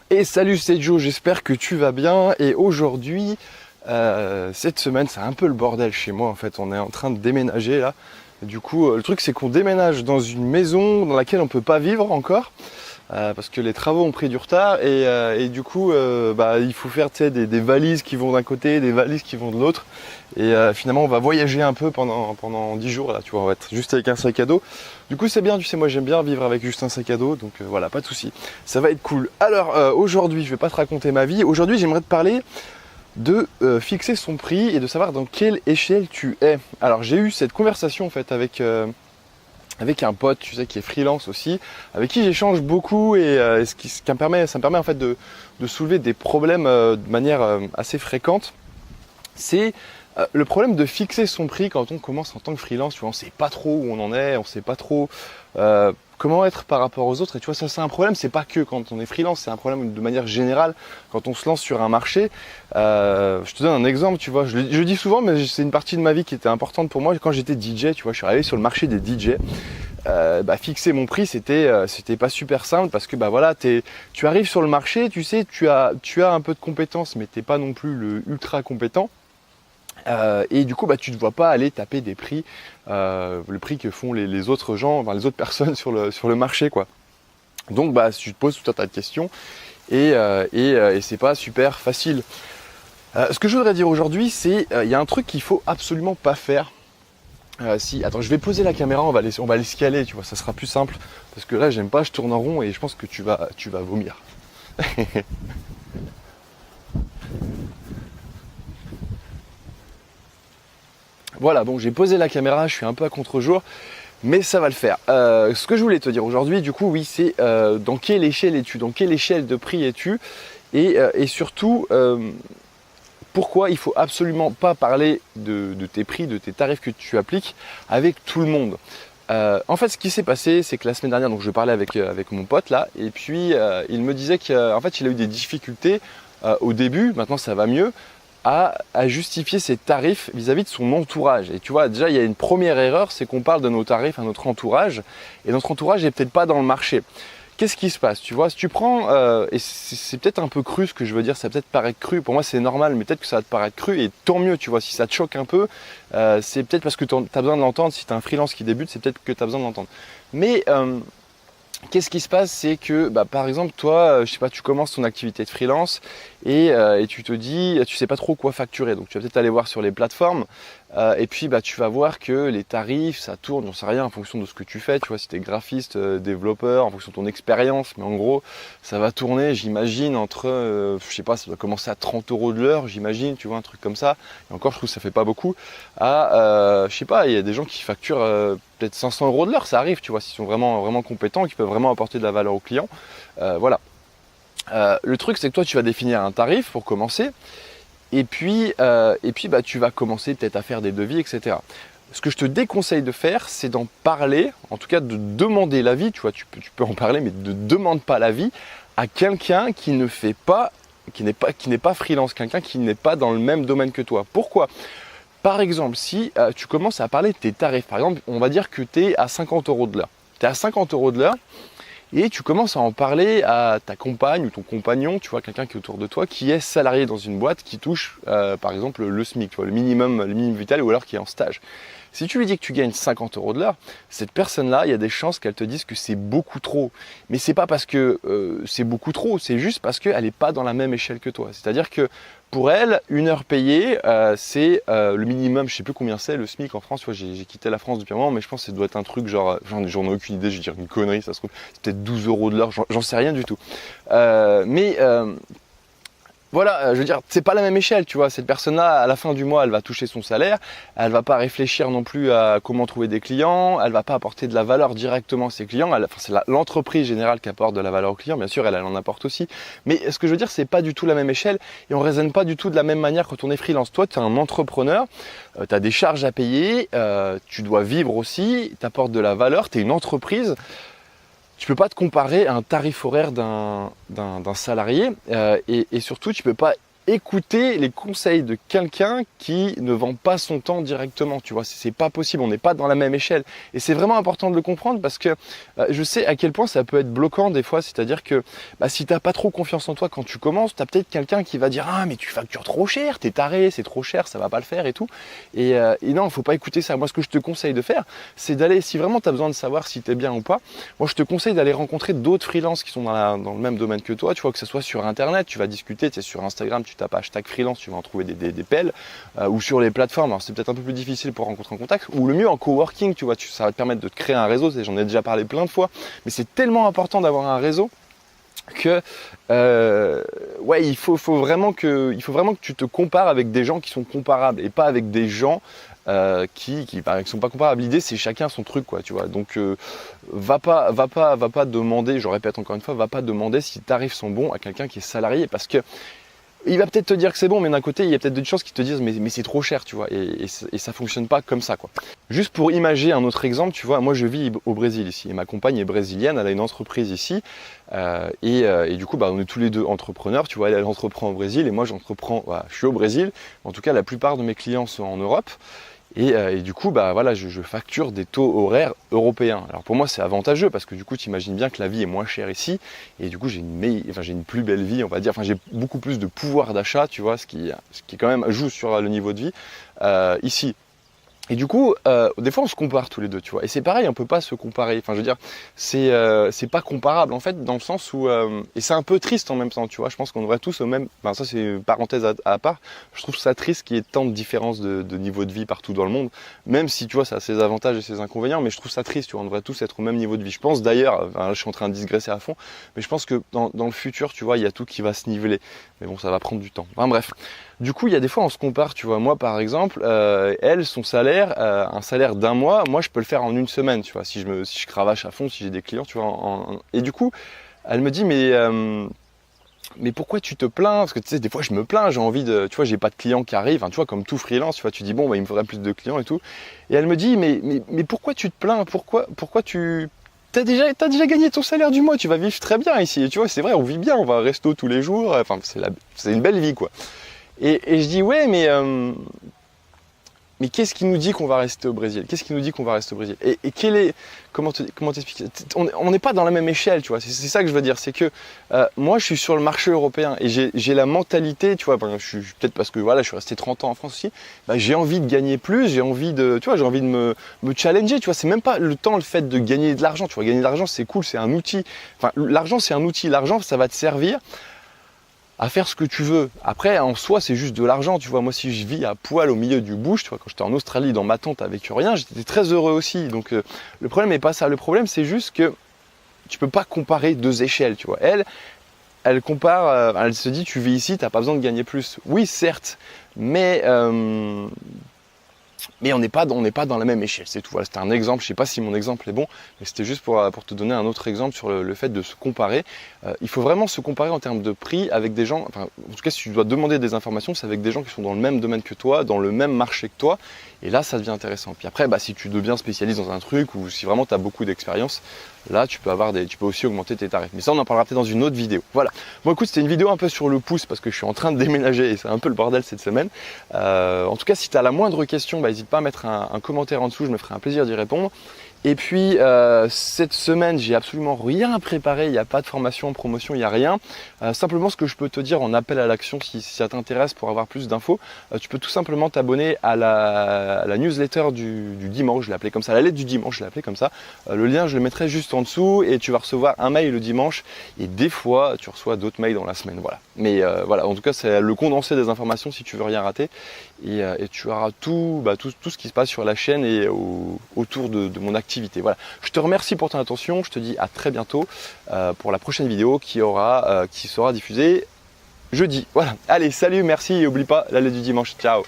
Et salut, c'est Joe, j'espère que tu vas bien. Et aujourd'hui, cette semaine, c'est un peu le bordel chez moi en fait. On est en train de déménager là. Et du coup, le truc c'est qu'on déménage dans une maison dans laquelle on peut pas vivre encore. Parce que les travaux ont pris du retard et du coup il faut faire des valises qui vont d'un côté, des valises qui vont de l'autre et finalement on va voyager un peu pendant 10 jours là, tu vois, on va être juste avec un sac à dos. Du coup c'est bien, tu sais, moi j'aime bien vivre avec juste un sac à dos, donc voilà, pas de souci, ça va être cool. Alors aujourd'hui je vais pas te raconter ma vie, aujourd'hui j'aimerais te parler de fixer son prix et de savoir dans quelle échelle tu es. Alors j'ai eu cette conversation en fait avec un pote, tu sais, qui est freelance aussi, avec qui j'échange beaucoup et ça me permet en fait de soulever des problèmes de manière assez fréquente. C'est le problème de fixer son prix quand on commence en tant que freelance. Tu vois, on ne sait pas trop où on en est, on ne sait pas trop comment être par rapport aux autres. Et tu vois, ça c'est un problème, c'est pas que quand on est freelance, c'est un problème de manière générale quand on se lance sur un marché. Je te donne un exemple, tu vois, je le dis souvent, mais c'est une partie de ma vie qui était importante pour moi. Quand j'étais DJ, tu vois, je suis arrivé sur le marché des DJ. Fixer mon prix, c'était pas super simple parce que voilà, tu arrives sur le marché, tu sais, tu as un peu de compétences, mais t'es pas non plus le ultra compétent. Et du coup, tu ne te vois pas aller taper des prix, le prix que font les autres gens, enfin, les autres personnes sur le marché, quoi. Donc, tu te poses tout un tas de questions et c'est pas super facile. Ce que je voudrais dire aujourd'hui, c'est il y a un truc qu'il faut absolument pas faire. Attends, je vais poser la caméra, on va l'escaler, tu vois, ça sera plus simple. Parce que là, j'aime pas, je tourne en rond et je pense que tu vas vomir. Voilà, donc j'ai posé la caméra, je suis un peu à contre-jour, mais ça va le faire. Ce que je voulais te dire aujourd'hui, du coup, oui, c'est dans quelle échelle es-tu, dans quelle échelle de prix es-tu, et surtout, pourquoi il faut absolument pas parler de tes prix, de tes tarifs que tu appliques avec tout le monde. En fait, ce qui s'est passé, c'est que la semaine dernière, donc je parlais avec mon pote là, et puis il me disait qu'en fait, il a eu des difficultés au début. Maintenant, ça va mieux. À justifier ses tarifs vis-à-vis de son entourage. Et tu vois, déjà, il y a une première erreur, c'est qu'on parle de nos tarifs à notre entourage, et notre entourage n'est peut-être pas dans le marché. Qu'est-ce qui se passe? Tu vois, si tu prends, et c'est peut-être un peu cru ce que je veux dire, ça peut-être paraître cru, pour moi c'est normal, mais peut-être que ça va te paraître cru, et tant mieux, tu vois, si ça te choque un peu, c'est peut-être parce que tu as besoin de l'entendre. Si tu es un freelance qui débute, c'est peut-être que tu as besoin de l'entendre. Mais qu'est-ce qui se passe, c'est que par exemple toi, je sais pas, tu commences ton activité de freelance et tu te dis, tu sais pas trop quoi facturer, donc tu vas peut-être aller voir sur les plateformes et puis tu vas voir que les tarifs ça tourne, j'en sais rien, en fonction de ce que tu fais, tu vois, si tu es graphiste, développeur, en fonction de ton expérience, mais en gros ça va tourner, j'imagine, entre je sais pas, ça doit commencer à 30 € de l'heure, j'imagine, tu vois, un truc comme ça, et encore je trouve que ça fait pas beaucoup, je sais pas, il y a des gens qui facturent peut-être 500 € de l'heure, ça arrive, tu vois, s'ils sont vraiment, vraiment compétents, qui peuvent vraiment apporter de la valeur au client. Voilà. Le truc, c'est que toi, tu vas définir un tarif pour commencer, et puis tu vas commencer peut-être à faire des devis, etc. Ce que je te déconseille de faire, c'est d'en parler, en tout cas de demander l'avis, tu vois, tu peux en parler, mais ne demande pas l'avis à quelqu'un qui ne fait pas, qui n'est pas freelance, quelqu'un qui n'est pas dans le même domaine que toi. Pourquoi ? Par exemple, si tu commences à parler de tes tarifs, par exemple, on va dire que tu es à 50 € de l'heure. Tu es à 50 € de l'heure et tu commences à en parler à ta compagne ou ton compagnon, tu vois, quelqu'un qui est autour de toi, qui est salarié dans une boîte qui touche, par exemple, le SMIC, tu vois, le minimum vital, ou alors qui est en stage. Si tu lui dis que tu gagnes 50 € de l'heure, cette personne-là, il y a des chances qu'elle te dise que c'est beaucoup trop. Mais c'est pas parce que c'est beaucoup trop, c'est juste parce qu'elle n'est pas dans la même échelle que toi. C'est-à-dire que pour elle, une heure payée, c'est le minimum, je sais plus combien c'est, le SMIC en France. Tu vois, j'ai quitté la France depuis un moment, mais je pense que ça doit être un truc genre, j'en ai aucune idée, je vais dire une connerie, ça se trouve, c'est peut-être 12 € de l'heure, j'en sais rien du tout. Voilà, je veux dire, c'est pas la même échelle, tu vois. Cette personne-là, à la fin du mois, elle va toucher son salaire, elle va pas réfléchir non plus à comment trouver des clients, elle va pas apporter de la valeur directement à ses clients. C'est l'entreprise générale qui apporte de la valeur aux clients, bien sûr, elle en apporte aussi. Mais ce que je veux dire, c'est pas du tout la même échelle et on raisonne pas du tout de la même manière quand on est freelance. Toi, tu es un entrepreneur, tu as des charges à payer, tu dois vivre aussi, tu apportes de la valeur, tu es une entreprise. Tu peux pas te comparer à un tarif horaire d'un salarié et surtout tu peux pas écouter les conseils de quelqu'un qui ne vend pas son temps directement, tu vois, c'est pas possible, on n'est pas dans la même échelle. Et c'est vraiment important de le comprendre parce que je sais à quel point ça peut être bloquant des fois, c'est-à-dire que si t'as pas trop confiance en toi quand tu commences, t'as peut-être quelqu'un qui va dire « Ah mais tu factures trop cher, t'es taré, c'est trop cher, ça va pas le faire et tout ». Et non, faut pas écouter ça. Moi ce que je te conseille de faire, c'est d'aller, si vraiment tu as besoin de savoir si tu es bien ou pas, moi je te conseille d'aller rencontrer d'autres freelances qui sont dans le même domaine que toi, tu vois, que ce soit sur internet, tu vas discuter, tu sais, sur Instagram, tu tapes hashtag freelance, tu vas en trouver des pelles, ou sur les plateformes, alors c'est peut-être un peu plus difficile pour rencontrer un contact, ou le mieux en coworking, tu vois, ça va te permettre de te créer un réseau, j'en ai déjà parlé plein de fois, mais c'est tellement important d'avoir un réseau que ouais, il faut vraiment que tu te compares avec des gens qui sont comparables et pas avec des gens qui sont pas comparables. L'idée c'est chacun son truc, quoi, tu vois. Donc va pas demander, je répète encore une fois, va pas demander si tes tarifs sont bons à quelqu'un qui est salarié, parce que il va peut-être te dire que c'est bon, mais d'un côté, il y a peut-être d'autres choses qui te disent mais c'est trop cher, tu vois, et ça fonctionne pas comme ça, quoi. Juste pour imaginer un autre exemple, tu vois, moi je vis au Brésil ici, et ma compagne est brésilienne, elle a une entreprise ici, et du coup, on est tous les deux entrepreneurs, tu vois, elle entreprend au Brésil, et moi j'entreprends, voilà, je suis au Brésil, en tout cas la plupart de mes clients sont en Europe. Et du coup, voilà, je facture des taux horaires européens. Alors pour moi, c'est avantageux parce que du coup, tu imagines bien que la vie est moins chère ici. Et du coup, j'ai une plus belle vie, on va dire. Enfin, j'ai beaucoup plus de pouvoir d'achat, tu vois, ce qui quand même joue sur le niveau de vie ici. Et du coup, des fois on se compare tous les deux, tu vois. Et c'est pareil, on peut pas se comparer. Enfin, je veux dire, c'est pas comparable en fait, dans le sens où et c'est un peu triste en même temps, tu vois. Je pense qu'on devrait tous au même. Enfin, ça c'est une parenthèse à part. Je trouve ça triste qu'il y ait tant de différences de niveau de vie partout dans le monde. Même si tu vois, ça a ses avantages et ses inconvénients, mais je trouve ça triste. Tu vois, on devrait tous être au même niveau de vie. Je pense d'ailleurs, je suis en train de digresser à fond, mais je pense que dans le futur, tu vois, il y a tout qui va se niveler. Mais bon, ça va prendre du temps. Enfin bref. Du coup, il y a des fois on se compare, tu vois. Moi, par exemple, elle, son salaire, un salaire d'un mois, moi, je peux le faire en une semaine, tu vois. Si je cravache à fond, si j'ai des clients, tu vois. Et du coup, elle me dit, mais pourquoi tu te plains? Parce que tu sais, des fois, je me plains, j'ai envie de, tu vois, j'ai pas de clients qui arrivent, hein, tu vois, comme tout freelance, tu vois, tu dis bon, il me faudrait plus de clients et tout. Et elle me dit, mais pourquoi tu te plains? Pourquoi tu T'as déjà gagné ton salaire du mois, tu vas vivre très bien ici. Et tu vois, c'est vrai, on vit bien, on va au resto tous les jours. Enfin, c'est une belle vie, quoi. Et je dis ouais, mais qu'est-ce qui nous dit qu'on va rester au Brésil? Qu'est-ce qui nous dit qu'on va rester au Brésil? Et comment t'expliquer? On n'est pas dans la même échelle, tu vois. C'est ça que je veux dire, c'est que moi, je suis sur le marché européen et j'ai la mentalité, tu vois. Peut-être parce que voilà, je suis resté 30 ans en France aussi. J'ai envie de gagner plus, j'ai envie de me challenger, tu vois. C'est même pas le fait de gagner de l'argent, tu vois. Gagner de l'argent, c'est cool, c'est un outil. Enfin, l'argent, c'est un outil. L'argent, ça va te servir à faire ce que tu veux. Après, en soi, c'est juste de l'argent, tu vois. Moi, si je vis à poil au milieu du bush, tu vois, quand j'étais en Australie dans ma tente avec rien, j'étais très heureux aussi. Donc, le problème n'est pas ça. Le problème, c'est juste que tu peux pas comparer deux échelles, tu vois. Elle compare, elle se dit, tu vis ici, t'as pas besoin de gagner plus. Oui, certes, mais on n'est pas dans la même échelle, c'est tout. Voilà, c'était un exemple, je ne sais pas si mon exemple est bon, mais c'était juste pour te donner un autre exemple sur le fait de se comparer. Il faut vraiment se comparer en termes de prix avec des gens, enfin, en tout cas si tu dois demander des informations, c'est avec des gens qui sont dans le même domaine que toi, dans le même marché que toi, et là ça devient intéressant. Puis après, si tu deviens spécialiste dans un truc, ou si vraiment tu as beaucoup d'expérience, là tu peux aussi augmenter tes tarifs. Mais ça on en parlera peut-être dans une autre vidéo. Voilà. Bon écoute, c'était une vidéo un peu sur le pouce parce que je suis en train de déménager et c'est un peu le bordel cette semaine. En tout cas, si tu as la moindre question, n'hésite pas à mettre un commentaire en dessous, je me ferai un plaisir d'y répondre. Et puis cette semaine, j'ai absolument rien préparé, il n'y a pas de formation, promotion, il n'y a rien. Simplement, ce que je peux te dire en appel à l'action, si ça t'intéresse pour avoir plus d'infos, tu peux tout simplement t'abonner à la newsletter du dimanche, je l'ai appelé comme ça, la lettre du dimanche, je l'ai appelé comme ça. Le lien, je le mettrai juste en dessous et tu vas recevoir un mail le dimanche et des fois, tu reçois d'autres mails dans la semaine. Voilà. Mais voilà, en tout cas, c'est le condensé des informations si tu veux rien rater. Et tu auras tout ce qui se passe sur la chaîne et autour de mon activité. Voilà. Je te remercie pour ton attention. Je te dis à très bientôt pour la prochaine vidéo qui sera diffusée jeudi. Voilà. Allez, salut, merci et n'oublie pas la lettre du dimanche. Ciao.